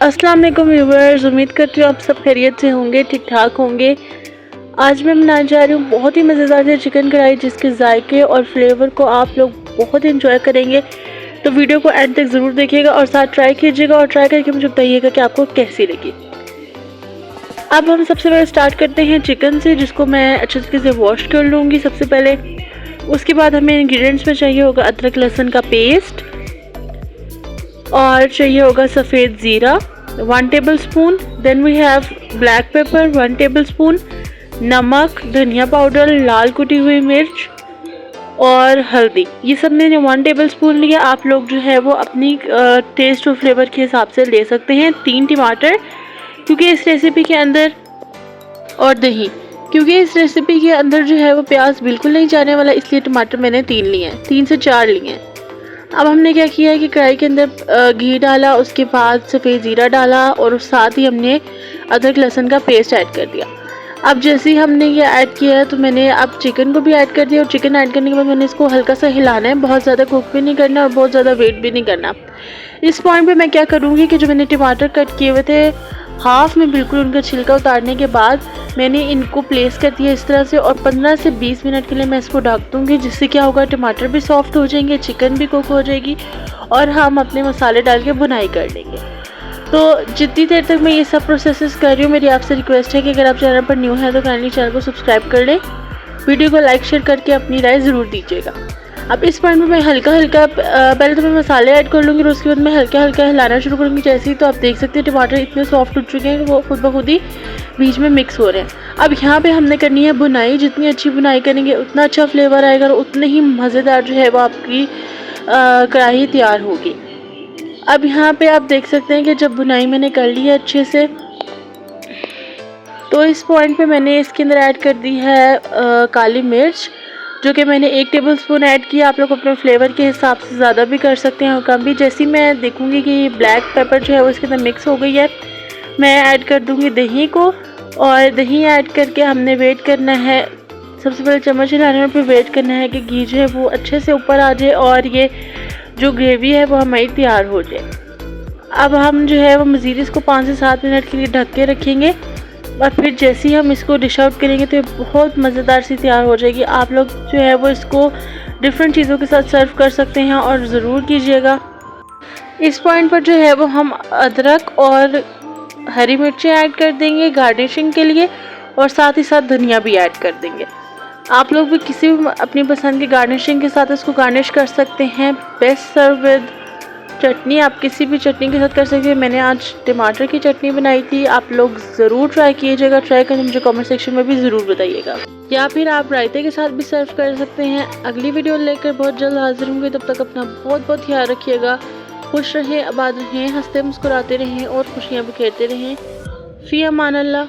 अस्सलाम वालेकुम व्यूअर्स, उम्मीद करती हूँ आप सब खैरियत से होंगे, ठीक ठाक होंगे। आज मैं बनाने जा रही हूँ बहुत ही मज़ेदार से चिकन कढ़ाई, जिसके जायके और फ्लेवर को आप लोग बहुत इंजॉय करेंगे। तो वीडियो को एंड तक ज़रूर देखिएगा और साथ ट्राई कीजिएगा और ट्राई करके मुझे बताइएगा कि आपको कैसी लगी। अब हम सबसे पहले स्टार्ट करते हैं चिकन से, जिसको मैं अच्छे तरीके से वॉश कर लूँगी सबसे पहले। उसके बाद हमें इंग्रेडिएंट्स में चाहिए होगा अदरक लहसुन का पेस्ट, और चाहिए होगा सफ़ेद ज़ीरा 1 tablespoon. Then we have black pepper 1 tablespoon, नमक, धनिया पाउडर, लाल कुटी हुई मिर्च और हल्दी। ये सब मैंने 1 टेबलस्पून लिया। आप लोग जो है वो अपनी टेस्ट और फ्लेवर के हिसाब से ले सकते हैं। 3 टमाटर, क्योंकि इस रेसिपी के अंदर, और दही, क्योंकि इस रेसिपी के अंदर जो है वो प्याज बिल्कुल नहीं जाने वाला, इसलिए टमाटर मैंने 3 लिए हैं, 3 से 4 लिए हैं। अब हमने क्या किया है कि कढ़ाई के अंदर घी डाला, उसके बाद सफ़ेद ज़ीरा डाला और साथ ही हमने अदरक लहसुन का पेस्ट ऐड कर दिया। अब जैसे ही हमने ये ऐड किया है तो मैंने अब चिकन को भी ऐड कर दिया, और चिकन ऐड करने के बाद मैंने इसको हल्का सा हिलाना है, बहुत ज़्यादा कुक भी नहीं करना और बहुत ज़्यादा वेट भी नहीं करना। इस पॉइंट पे मैं क्या करूँगी कि जो मैंने टमाटर कट किए हुए थे हाफ में, बिल्कुल उनका छिलका उतारने के बाद मैंने इनको प्लेस कर दिया इस तरह से, और 15 से 20 मिनट के लिए मैं इसको ढक दूँगी, जिससे क्या होगा टमाटर भी सॉफ्ट हो जाएंगे, चिकन भी कुक हो जाएगी और हम अपने मसाले डाल के भुनाई कर लेंगे। तो जितनी देर तक मैं ये सब प्रोसेस कर रही हूँ, मेरी आपसे रिक्वेस्ट है कि अगर आप चैनल पर न्यू हैं तो काइंडली चैनल को सब्सक्राइब कर लें, वीडियो को लाइक शेयर करके अपनी राय ज़रूर दीजिएगा। अब इस पॉइंट में मैं हल्का पहले तो मैं मसाले ऐड कर लूँगी और उसके बाद मैं हल्का हिलाना शुरू करूँगी। जैसे ही तो आप देख सकते हैं टमाटर इतने सॉफ्ट हो चुके हैं कि वो खुद ब खुद ही बीच में मिक्स हो रहे हैं। अब यहाँ पे हमने करनी है भुनाई। जितनी अच्छी भुनाई करेंगे उतना अच्छा फ्लेवर आएगा और उतने ही मज़ेदार जो है वो आपकी कढ़ाई तैयार होगी। अब यहाँ पे आप देख सकते हैं कि जब भुनाई मैंने कर ली है अच्छे से, तो इस पॉइंट पे मैंने इसके अंदर ऐड कर दी है काली मिर्च, जो कि मैंने 1 टेबलस्पून ऐड किया। आप लोग अपने फ्लेवर के हिसाब से ज़्यादा भी कर सकते हैं और कम भी। जैसे मैं देखूंगी कि ब्लैक पेपर जो है वो इसके अंदर मिक्स हो गई है, मैं ऐड कर दूंगी दही को, और दही ऐड करके हमने वेट करना है। सबसे पहले चम्मच हिलाने और फिर वेट करना है कि घी जो है वो अच्छे से ऊपर आ जाए और ये जो ग्रेवी है वो हमारी तैयार हो जाए। अब हम जो है वो मज़ीद इसको 5 से 7 मिनट के लिए ढक के रखेंगे, और फिर जैसे ही हम इसको डिश आउट करेंगे तो ये बहुत मज़ेदार सी तैयार हो जाएगी। आप लोग जो है वो इसको डिफरेंट चीज़ों के साथ सर्व कर सकते हैं और ज़रूर कीजिएगा। इस पॉइंट पर जो है वो हम अदरक और हरी मिर्चें ऐड कर देंगे गार्निशिंग के लिए, और साथ ही साथ धनिया भी ऐड कर देंगे। आप लोग भी किसी भी अपनी पसंद की गार्निशिंग के साथ इसको गार्निश कर सकते हैं। बेस्ट सर्व विद चटनी, आप किसी भी चटनी के साथ कर सकते हैं। मैंने आज टमाटर की चटनी बनाई थी, आप लोग ज़रूर ट्राई कीजिएगा। ट्राई करके मुझे कमेंट सेक्शन में भी ज़रूर बताइएगा, या फिर आप रायते के साथ भी सर्व कर सकते हैं। अगली वीडियो लेकर बहुत जल्द हाजिर होंगे, तब तक अपना बहुत बहुत ख्याल रखिएगा। खुश रहें, आबाद रहें, हंसते मुस्कुराते रहें और खुशियाँ बिखेरते रहें। फ़ी अमान अल्लाह।